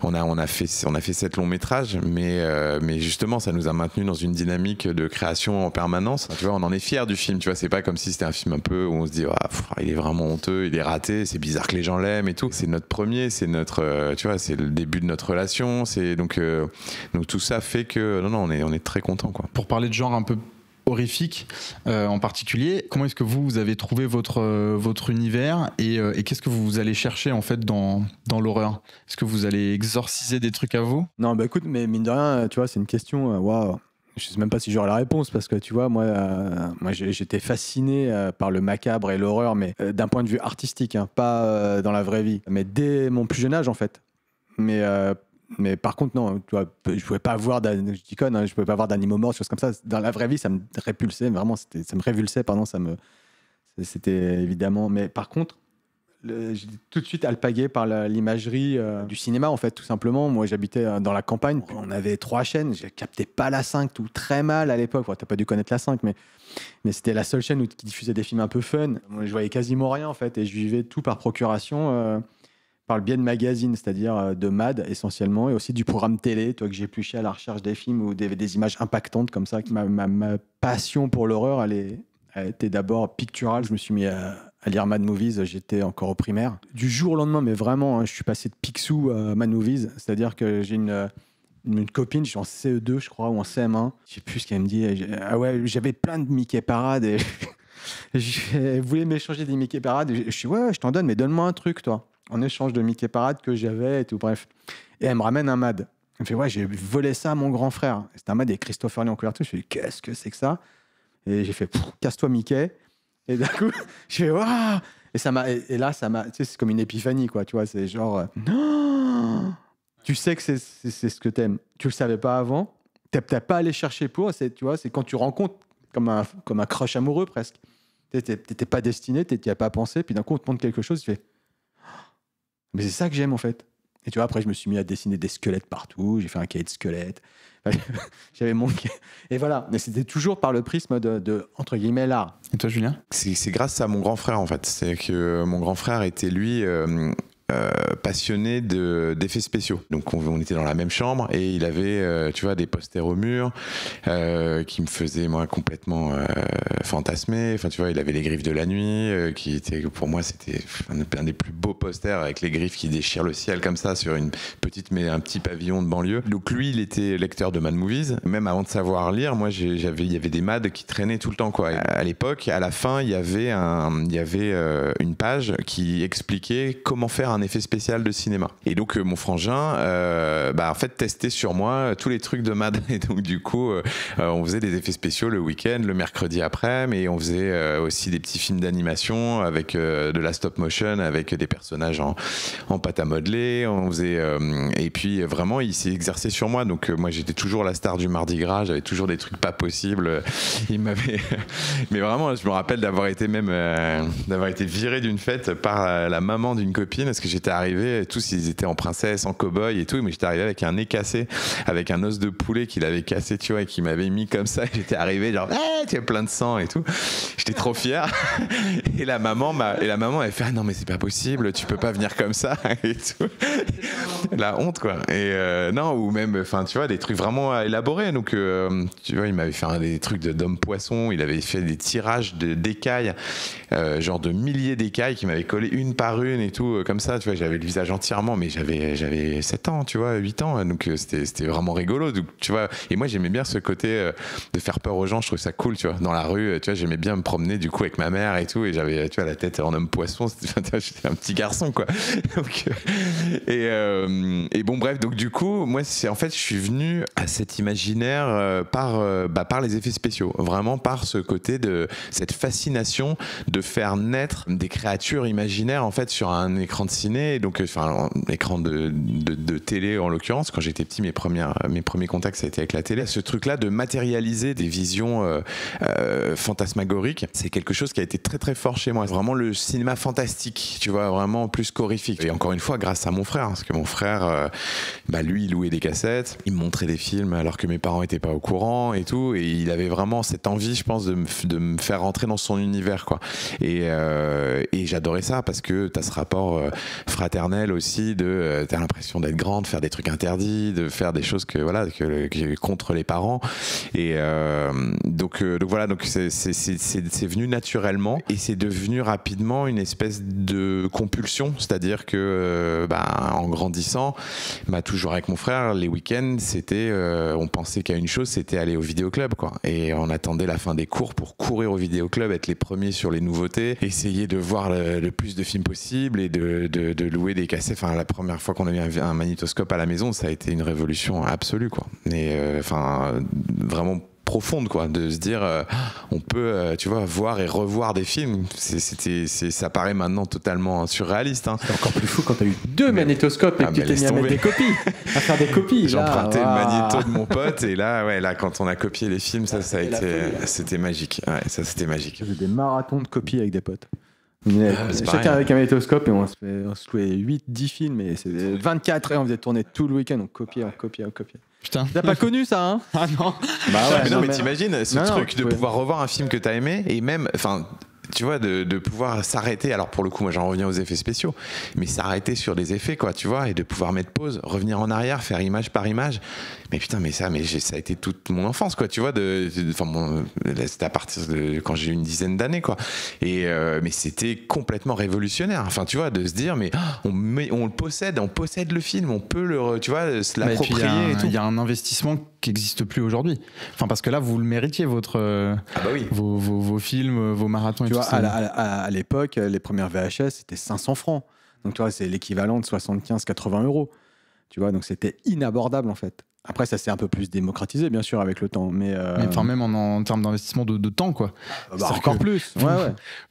On a fait 7 longs métrages, mais justement, ça nous a maintenu dans une dynamique de création en permanence. Tu vois, on en est fiers du film. Tu vois, c'est pas comme si c'était un film un peu où on se dit il est vraiment honteux, il est raté, c'est bizarre que les gens l'aiment et tout. C'est notre premier, c'est notre, tu vois, c'est le début de notre relation. C'est donc tout ça fait que non, on est très content, quoi. Pour parler de genre un peu horrifique en particulier, comment est-ce que vous avez trouvé votre univers et qu'est-ce que vous allez chercher en fait dans l'horreur? Est-ce que vous allez exorciser des trucs à vous? Non, écoute, mais mine de rien, tu vois, c'est une question, waouh. Je sais même pas si j'aurai la réponse parce que tu vois, moi j'étais fasciné par le macabre et l'horreur, mais d'un point de vue artistique, hein, pas dans la vraie vie, mais dès mon plus jeune âge en fait. Mais par contre, non, tu vois, je pouvais pas voir je pouvais pas voir d'animaux morts, choses comme ça. Dans la vraie vie, ça me répulsait, vraiment, ça me révulsait, pardon, c'était évidemment. Mais par contre, j'ai tout de suite alpagué par l'imagerie du cinéma, en fait, tout simplement. Moi, j'habitais dans la campagne, on avait 3 chaînes, je captais pas la 5, tout très mal à l'époque. T'as pas dû connaître la 5, mais c'était la seule chaîne qui diffusait des films un peu fun. Moi, je voyais quasiment rien, en fait, et je vivais tout par procuration, par le biais de magazines, c'est-à-dire de MAD essentiellement, et aussi du programme télé, toi, que j'épluchais à la recherche des films ou des images impactantes comme ça. Ma passion pour l'horreur, elle était d'abord picturale. Je me suis mis à lire Mad Movies, j'étais encore au primaire. Du jour au lendemain, mais vraiment, hein, je suis passé de Picsou à Mad Movies, c'est-à-dire que j'ai une copine, je suis en CE2, je crois, ou en CM1, je sais plus ce qu'elle me dit. Ah ouais, j'avais plein de Mickey Parade et elle voulait m'échanger des Mickey Parade. Et je suis ouais, je t'en donne, mais donne-moi un truc, toi, en échange de Mickey Parade que j'avais et tout, bref. Et elle me ramène un Mad. Elle me fait ouais, j'ai volé ça à mon grand frère. C'était un Mad avec Christopher Lee en couverture. Je fais qu'est-ce que c'est que ça? Et j'ai fait casse-toi Mickey. Et d'un coup, je fais waouh! Et là, ça m'a, tu sais, c'est comme une épiphanie, quoi. Tu vois, c'est genre non! Tu sais que c'est ce que t'aimes. Tu le savais pas avant. T'es pas allé chercher pour. Tu vois, c'est quand tu rencontres comme un crush amoureux presque. T'étais pas destiné, t'y as pas pensé. Puis d'un coup, on te montre quelque chose. Tu fais mais c'est ça que j'aime en fait. Et tu vois, après, je me suis mis à dessiner des squelettes partout. J'ai fait un cahier de squelettes. J'avais mon... Et voilà. Mais c'était toujours par le prisme de entre guillemets, l'art. Et toi, Julien? C'est grâce à mon grand frère, en fait. C'est que mon grand frère était, lui... passionné d'effets spéciaux. Donc on était dans la même chambre et il avait tu vois des posters au mur qui me faisaient moi complètement fantasmer. Enfin tu vois, il avait les Griffes de la nuit qui était pour moi c'était un des plus beaux posters avec les griffes qui déchirent le ciel comme ça sur un petit pavillon de banlieue. Donc lui il était lecteur de Mad Movies, même avant de savoir lire. Moi il y avait des Mad qui traînaient tout le temps quoi. Et à l'époque, à la fin, il y avait une page qui expliquait comment faire un effet spécial de cinéma. Et donc mon frangin en fait testait sur moi tous les trucs de Mad. Et donc du coup on faisait des effets spéciaux le week-end, le mercredi après, mais on faisait aussi des petits films d'animation avec de la stop motion, avec des personnages en pâte à modeler. On faisait et puis vraiment il s'est exercé sur moi. Donc moi j'étais toujours la star du Mardi Gras, j'avais toujours des trucs pas possibles. Il m'avait mais vraiment je me rappelle d'avoir été viré d'une fête par la maman d'une copine parce que j'étais arrivé, tous ils étaient en princesse, en cow-boy et tout, mais j'étais arrivé avec un nez cassé, avec un os de poulet qu'il avait cassé, tu vois, et qu'il m'avait mis comme ça. J'étais arrivé genre, tu as plein de sang et tout. J'étais trop fier. Et la maman elle fait, ah non mais c'est pas possible, tu peux pas venir comme ça et tout. La honte quoi. Et non, ou même, enfin tu vois, des trucs vraiment élaborés. Donc tu vois, il m'avait fait des trucs d'homme poisson, il avait fait des tirages d'écailles, genre de milliers d'écailles qui m'avaient collé une par une et tout, comme ça, tu vois, j'avais le visage entièrement, mais j'avais 7 ans, tu vois, 8 ans, donc c'était vraiment rigolo, donc, tu vois, et moi j'aimais bien ce côté de faire peur aux gens, je trouvais ça cool, tu vois, dans la rue, tu vois, j'aimais bien me promener du coup avec ma mère et tout, et j'avais, tu vois, la tête en homme poisson, j'étais un petit garçon, quoi. Donc, et bon, bref, donc du coup, moi, en fait, je suis venu à cet imaginaire par les effets spéciaux, vraiment par ce côté de cette fascination de faire naître des créatures imaginaires en fait sur un écran de ciné, donc enfin un écran de télé en l'occurrence. Quand j'étais petit, mes premiers contacts ça a été avec la télé. Ce truc-là de matérialiser des visions fantasmagoriques, c'est quelque chose qui a été très très fort chez moi. C'est vraiment le cinéma fantastique, tu vois, vraiment plus horrifique. Et encore une fois, grâce à mon frère, parce que mon frère, lui, il louait des cassettes, il me montrait des films alors que mes parents n'étaient pas au courant et tout, et il avait vraiment cette envie, je pense, de me faire rentrer dans son univers, quoi. Et j'adorais ça parce que t'as ce rapport fraternel aussi de t'as l'impression d'être grand, de faire des trucs interdits, de faire des choses que contre les parents. Et donc voilà, donc c'est venu naturellement et c'est devenu rapidement une espèce de compulsion, c'est-à-dire que en grandissant, toujours avec mon frère, les week-ends, c'était on pensait qu'à une chose, c'était aller au vidéoclub, quoi. Et on attendait la fin des cours pour courir au vidéoclub, être les premiers sur les nouveautés, essayer de voir le plus de films possible et de louer des cassettes. Enfin, la première fois qu'on a eu un magnétoscope à la maison, ça a été une révolution absolue, quoi. Et vraiment profonde, quoi, de se dire on peut tu vois, voir et revoir des films. Ça paraît maintenant totalement surréaliste, hein. C'est encore plus fou quand t'as eu 2 magnétoscopes et que tu t'es mis à mettre des copies, à faire des copies. J'ai emprunté le magnéto de mon pote et là quand on a copié les films, c'était magique. Ouais, ça c'était magique. J'ai des marathons de copies avec des potes. Chacun pareil, avec un magnétoscope et on se louait 8-10 films et c'était 24 et on faisait tourner tout le week-end, on copiait. Putain. T'as pas connu ça, hein? Ah non. Mais non, mais t'imagines ce truc de pouvoir revoir un film que t'as aimé et même, enfin, tu vois, de pouvoir s'arrêter. Alors pour le coup, moi j'en reviens aux effets spéciaux, mais s'arrêter sur des effets, quoi, tu vois, et de pouvoir mettre pause, revenir en arrière, faire image par image. Mais putain, ça a été toute mon enfance, quoi, tu vois. C'était à partir de quand j'ai eu une dizaine d'années, quoi. Et mais c'était complètement révolutionnaire. Enfin, tu vois, de se dire, mais on le possède, on possède le film, on peut tu vois, se l'approprier et tout. Il y a un investissement qui n'existe plus aujourd'hui. Enfin, parce que là, vous le méritiez, vos films, vos marathons et tu tout vois, ça. À l'époque, les premières VHS, c'était 500 francs. Donc, tu vois, c'est l'équivalent de 75-80 €. Tu vois, donc c'était inabordable, en fait. Après, ça s'est un peu plus démocratisé, bien sûr, avec le temps. Mais enfin, même en termes d'investissement de temps, quoi. Encore plus.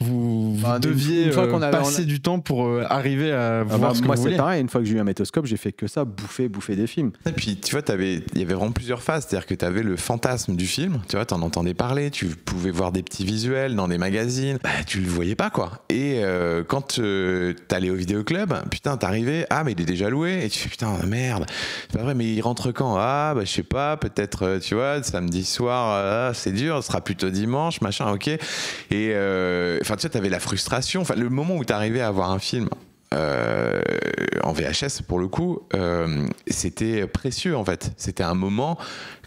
Vous deviez passer du temps pour arriver à voir ce que moi, vous c'est voulez. pareil. Une fois que j'ai eu un magnétoscope, j'ai fait que ça, bouffer des films. Et puis, tu vois, il y avait vraiment plusieurs phases. C'est-à-dire que tu avais le fantasme du film. Tu vois, t'en entendais parler. Tu pouvais voir des petits visuels dans des magazines. Tu le voyais pas, quoi. Et quand t'allais au vidéoclub, putain, t'arrivais. Ah, mais il est déjà loué. Et tu fais, putain, merde. C'est pas vrai, mais il rentre quand? Je sais pas, peut-être, tu vois, samedi soir, c'est dur, ce sera plutôt dimanche, machin, ok. Et enfin, tu vois, t'avais la frustration. Enfin, le moment où t'arrivais à voir un film en VHS, pour le coup, c'était précieux, en fait. C'était un moment,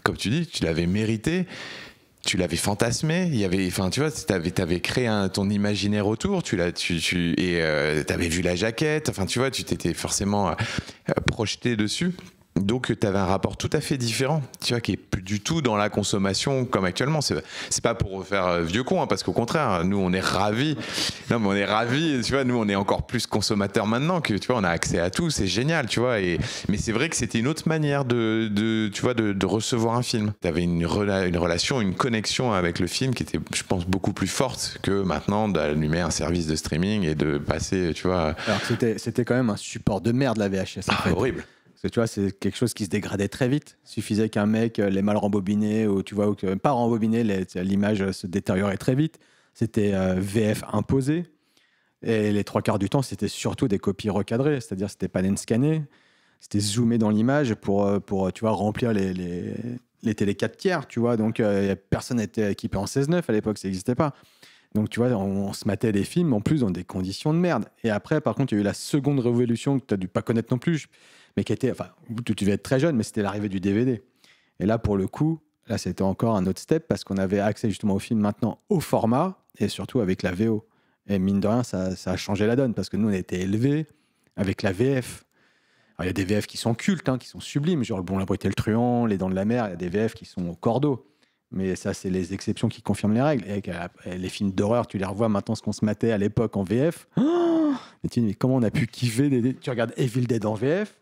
comme tu dis, tu l'avais mérité. Tu l'avais fantasmé, il y avait, enfin, tu vois, t'avais créé ton imaginaire autour, t'avais vu la jaquette, enfin, tu vois, tu t'étais forcément projeté dessus. Donc, tu avais un rapport tout à fait différent, tu vois, qui est plus du tout dans la consommation comme actuellement. C'est pas pour faire vieux con, hein, parce qu'au contraire, nous, on est ravis. Non, mais on est ravis, tu vois, nous, on est encore plus consommateurs maintenant que, tu vois, on a accès à tout, c'est génial, tu vois. Mais c'est vrai que c'était une autre manière tu vois, de recevoir un film. Tu avais une relation, une connexion avec le film qui était, je pense, beaucoup plus forte que maintenant d'allumer un service de streaming et de passer, tu vois. Alors, c'était quand même un support de merde, la VHS. En fait. Horrible. Parce que tu vois, c'est quelque chose qui se dégradait très vite. Il suffisait qu'un mec l'ait mal rembobiné, ou tu vois, ou que pas rembobiné, l'image se détériorait très vite. C'était VF imposé. Et les 3/4 du temps, c'était surtout des copies recadrées, c'est-à-dire c'était pas scanné, c'était zoomé dans l'image pour tu vois, remplir les télé 4/3, tu vois. Donc personne n'était équipé en 16:9 à l'époque, ça n'existait pas. Donc tu vois, on se matait des films en plus dans des conditions de merde. Et après, par contre, il y a eu la seconde révolution que tu as dû pas connaître non plus, mais qui était, enfin, tu devais être très jeune, mais c'était l'arrivée du DVD. Et là, pour le coup, là, c'était encore un autre step parce qu'on avait accès justement au film maintenant au format et surtout avec la VO. Et mine de rien, ça a changé la donne parce que nous, on était élevés avec la VF. Alors, il y a des VF qui sont cultes, qui sont sublimes, genre Le Bon, la Brute et le Truand, Les Dents de la Mer, il y a des VF qui sont au cordeau. Mais ça, c'est les exceptions qui confirment les règles. Et les films d'horreur, tu les revois maintenant, ce qu'on se matait à l'époque en VF. Mais tu dis, mais comment on a pu kiffer tu regardes Evil Dead en VF.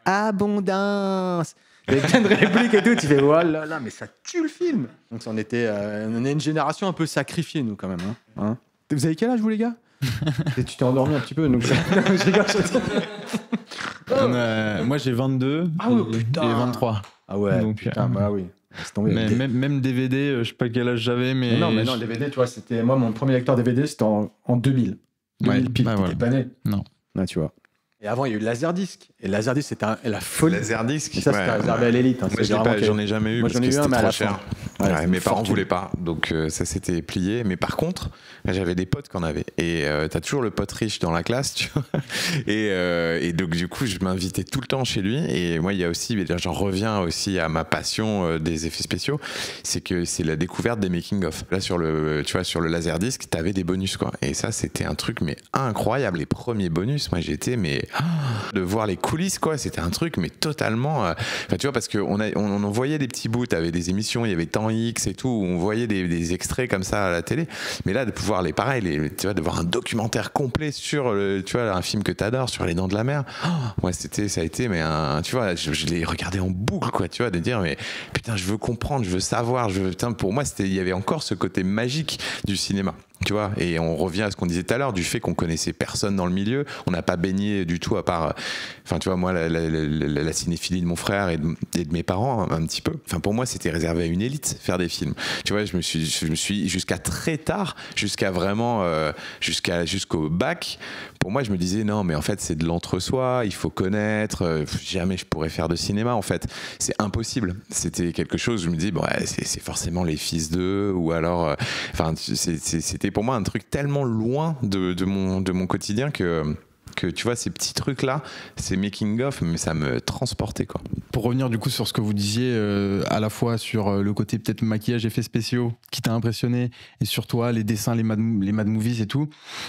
Abondance. Il y a plein de répliques et tout. Tu fais, oh là là, mais ça tue le film. Donc, on est une génération un peu sacrifiée, nous, quand même. Hein. Vous avez quel âge, vous, les gars? Tu t'es endormi un petit peu. Donc je rigole. Moi, j'ai 22 et 23. Ah ouais, donc, putain, bah oui. Même DVD, je sais pas quel âge j'avais, mais. Non, DVD, tu vois, c'était. Moi, mon premier lecteur DVD, c'était en 2000. 2000 pile, t'étais pas né. Non. Là, tu vois. Et avant, il y a eu le Laserdisc. Et le Laserdisc, c'était la folie. Laserdisc, et ça, c'était réservé à l'élite. Moi, j'en ai jamais eu parce que c'était trop cher. Mes parents voulaient pas, donc ça s'était plié. Mais par contre, j'avais des potes qui en avaient. Et t'as toujours le pote riche dans la classe, tu vois. Et donc, du coup, je m'invitais tout le temps chez lui. Et moi, il y a aussi, j'en reviens aussi à ma passion des effets spéciaux, c'est que c'est la découverte des making-of. Là, sur le Laserdisc, t'avais des bonus, quoi. Et ça, c'était un truc, mais incroyable. Les premiers bonus, moi, j'étais, de voir les coulisses, quoi, c'était un truc mais totalement tu vois, parce qu'on on voyait des petits bouts, t'avais des émissions, il y avait Temps X et tout, où on voyait des extraits comme ça à la télé, mais là de pouvoir tu vois, de voir un documentaire complet sur tu vois, un film que t'adores, sur Les Dents de la Mer, ouais, ça a été, mais tu vois, je l'ai regardé en boucle, quoi, tu vois, de dire mais putain, je veux comprendre, je veux savoir, putain, pour moi il y avait encore ce côté magique du cinéma. Tu vois, et on revient à ce qu'on disait tout à l'heure, du fait qu'on connaissait personne dans le milieu, on n'a pas baigné du tout à part, enfin tu vois, moi la cinéphilie de mon frère et de mes parents un petit peu. Enfin pour moi c'était réservé à une élite faire des films. Tu vois, je me suis jusqu'à très tard, jusqu'à vraiment jusqu'au bac. Pour moi je me disais non mais en fait c'est de l'entre-soi, il faut connaître. Jamais je pourrais faire de cinéma en fait, c'est impossible. C'était quelque chose, je me dis bon c'est forcément les fils d'eux ou alors, enfin c'était pour moi un truc tellement loin de mon quotidien que tu vois, ces petits trucs là, ces making of, mais ça me transportait, quoi. Pour revenir du coup sur ce que vous disiez, à la fois sur le côté peut-être maquillage, effets spéciaux qui t'a impressionné, et sur toi les dessins, les mad movies et tout,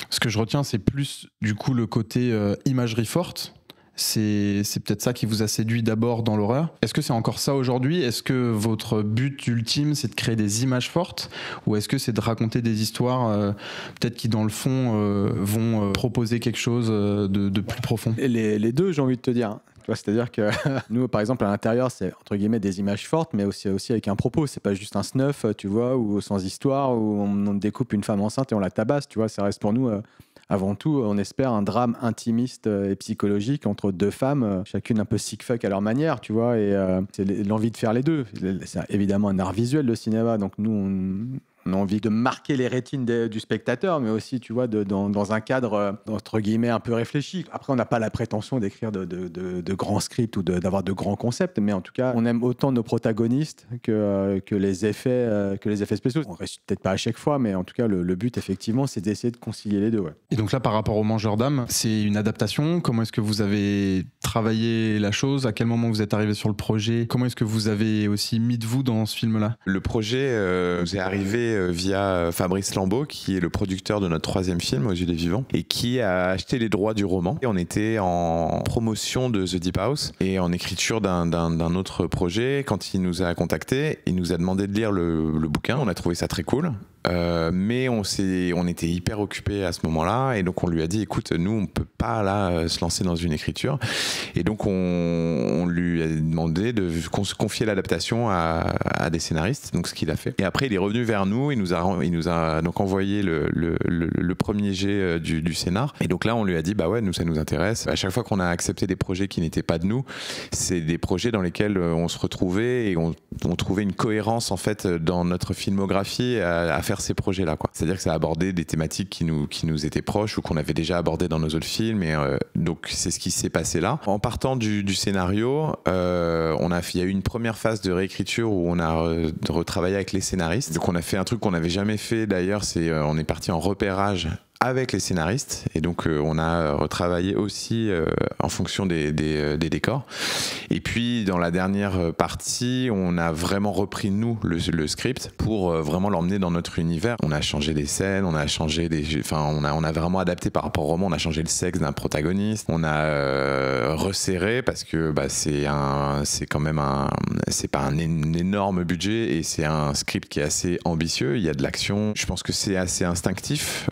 ce que je retiens c'est plus du coup le côté imagerie forte. C'est peut-être ça qui vous a séduit d'abord dans l'horreur. Est-ce que c'est encore ça aujourd'hui? Est-ce que votre but ultime, c'est de créer des images fortes? Ou est-ce que c'est de raconter des histoires peut-être qui, dans le fond, vont proposer quelque chose de plus profond? Les deux, j'ai envie de te dire. C'est-à-dire que nous, par exemple, à l'intérieur, c'est entre guillemets des images fortes, mais aussi avec un propos. C'est pas juste un snuff, tu vois, ou sans histoire, où on découpe une femme enceinte et on la tabasse, tu vois. Ça reste pour nous... Avant tout, on espère un drame intimiste et psychologique entre deux femmes, chacune un peu sick fuck à leur manière, tu vois, et c'est l'envie de faire les deux. C'est évidemment un art visuel, le cinéma, donc nous, on a envie de marquer les rétines du spectateur, mais aussi, tu vois, dans un cadre, entre guillemets, un peu réfléchi. Après, on n'a pas la prétention d'écrire de grands scripts ou d'avoir de grands concepts, mais en tout cas, on aime autant nos protagonistes que les effets spéciaux. On ne réussit peut-être pas à chaque fois, mais en tout cas, le but, effectivement, c'est d'essayer de concilier les deux. Ouais. Et donc là, par rapport au Mangeur d'âme, c'est une adaptation. Comment est-ce que vous avez travaillé la chose? À quel moment vous êtes arrivé sur le projet? Comment est-ce que vous avez aussi mis de vous dans ce film-là? Le projet nous est arrivé via Fabrice Lambeau, qui est le producteur de notre 3e film, Aux Yeux des Vivants, et qui a acheté les droits du roman. Et on était en promotion de The Deep House et en écriture d'un autre projet. Quand il nous a contactés, il nous a demandé de lire le bouquin. On a trouvé ça très cool. Mais on était hyper occupés à ce moment-là, et donc on lui a dit écoute, nous on peut pas là se lancer dans une écriture, et donc on lui a demandé de confier l'adaptation à des scénaristes, donc ce qu'il a fait. Et après il est revenu vers nous, il nous a donc envoyé le premier jet du scénar, et donc là on lui a dit bah ouais, nous ça nous intéresse. À chaque fois qu'on a accepté des projets qui n'étaient pas de nous, c'est des projets dans lesquels on se retrouvait et on trouvait une cohérence en fait dans notre filmographie à faire vers ces projets-là, quoi. C'est-à-dire que ça a abordé des thématiques qui nous étaient proches ou qu'on avait déjà abordées dans nos autres films. Et donc, c'est ce qui s'est passé là. En partant du scénario, il y a eu une première phase de réécriture où on a retravaillé avec les scénaristes. Donc, on a fait un truc qu'on n'avait jamais fait d'ailleurs, c'est on est parti en repérage avec les scénaristes, et donc on a retravaillé aussi en fonction des décors. Et puis dans la dernière partie, on a vraiment repris nous le script pour vraiment l'emmener dans notre univers. On a changé des scènes, on a vraiment adapté par rapport au roman. On a changé le sexe d'un protagoniste, on a resserré parce que c'est pas un énorme budget et c'est un script qui est assez ambitieux. Il y a de l'action. Je pense que c'est assez instinctif.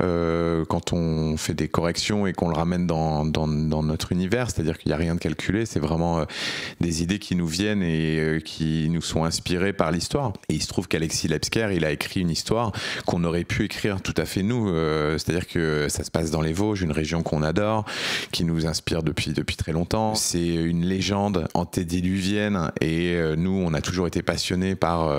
Quand on fait des corrections et qu'on le ramène dans notre univers, c'est-à-dire qu'il n'y a rien de calculé, c'est vraiment des idées qui nous viennent et qui nous sont inspirées par l'histoire. Et il se trouve qu'Alexis Lebsker, il a écrit une histoire qu'on aurait pu écrire tout à fait nous, c'est-à-dire que ça se passe dans les Vosges, une région qu'on adore, qui nous inspire depuis très longtemps. C'est une légende antédiluvienne et nous, on a toujours été passionnés par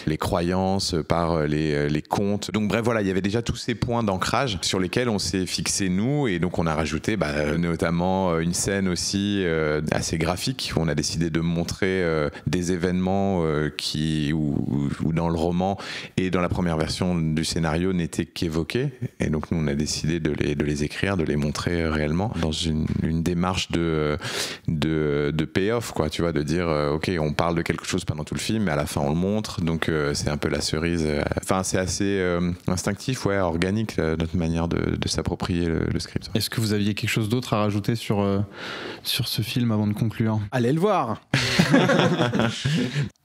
les croyances, par les contes. Donc bref, voilà, il y avait déjà tous ces points d'ancrage sur lesquels on s'est fixé nous, et donc on a rajouté notamment une scène aussi assez graphique où on a décidé de montrer des événements où dans le roman et dans la première version du scénario n'étaient qu'évoqués, et donc nous on a décidé de les écrire, de les montrer réellement dans une démarche de payoff, quoi, tu vois, de dire ok, on parle de quelque chose pendant tout le film mais à la fin on le montre, donc c'est un peu la cerise. Enfin c'est assez instinctif, ouais, organique notre manière de s'approprier le script. Est-ce que vous aviez quelque chose d'autre à rajouter sur ce film avant de conclure ? Allez le voir.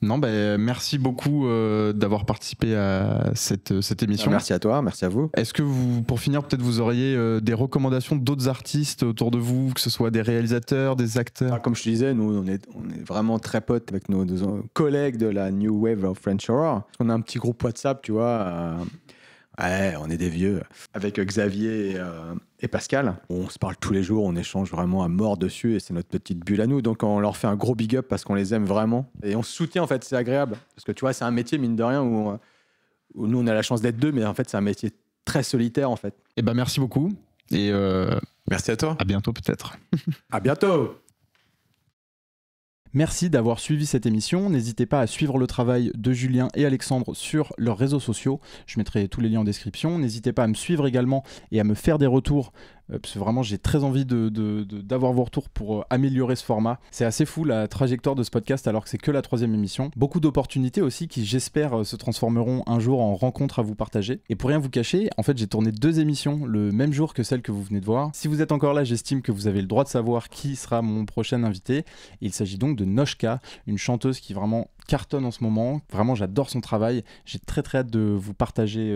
Non, merci beaucoup d'avoir participé à cette émission. Merci à toi, merci à vous. Est-ce que pour finir, peut-être vous auriez des recommandations d'autres artistes autour de vous, que ce soit des réalisateurs, des acteurs ? Comme je te disais, nous on est vraiment très potes avec nos collègues de la New Wave of French Horror. On a un petit groupe WhatsApp, tu vois. Ouais, on est des vieux. Avec Xavier et Pascal, on se parle tous les jours, on échange vraiment à mort dessus et c'est notre petite bulle à nous. Donc on leur fait un gros big up parce qu'on les aime vraiment. Et on se soutient, en fait, c'est agréable. Parce que tu vois, c'est un métier, mine de rien, où nous on a la chance d'être deux, mais en fait c'est un métier très solitaire, en fait. Eh ben merci beaucoup. Et merci à toi. À bientôt peut-être. À bientôt. Merci d'avoir suivi cette émission. N'hésitez pas à suivre le travail de Julien et Alexandre sur leurs réseaux sociaux. Je mettrai tous les liens en description. N'hésitez pas à me suivre également et à me faire des retours. Parce que vraiment, j'ai très envie d'avoir vos retours pour améliorer ce format. C'est assez fou la trajectoire de ce podcast alors que c'est que la 3e émission. Beaucoup d'opportunités aussi qui, j'espère, se transformeront un jour en rencontres à vous partager. Et pour rien vous cacher, en fait, j'ai tourné 2 émissions le même jour que celle que vous venez de voir. Si vous êtes encore là, j'estime que vous avez le droit de savoir qui sera mon prochain invité. Il s'agit donc de Noshka, une chanteuse qui vraiment cartonne en ce moment. Vraiment, j'adore son travail. J'ai très hâte de vous partager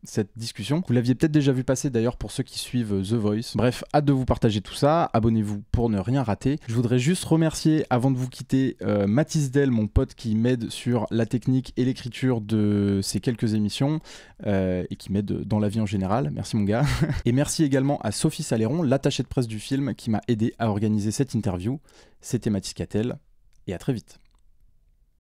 cette discussion. Vous l'aviez peut-être déjà vu passer d'ailleurs pour ceux qui suivent The Voice. Bref, hâte de vous partager tout ça. Abonnez-vous pour ne rien rater. Je voudrais juste remercier, avant de vous quitter, Mathis Del, mon pote qui m'aide sur la technique et l'écriture de ces quelques émissions et qui m'aide dans la vie en général. Merci mon gars. Et merci également à Sophie Saléron, l'attachée de presse du film, qui m'a aidé à organiser cette interview. C'était Mathis Cattel et à très vite.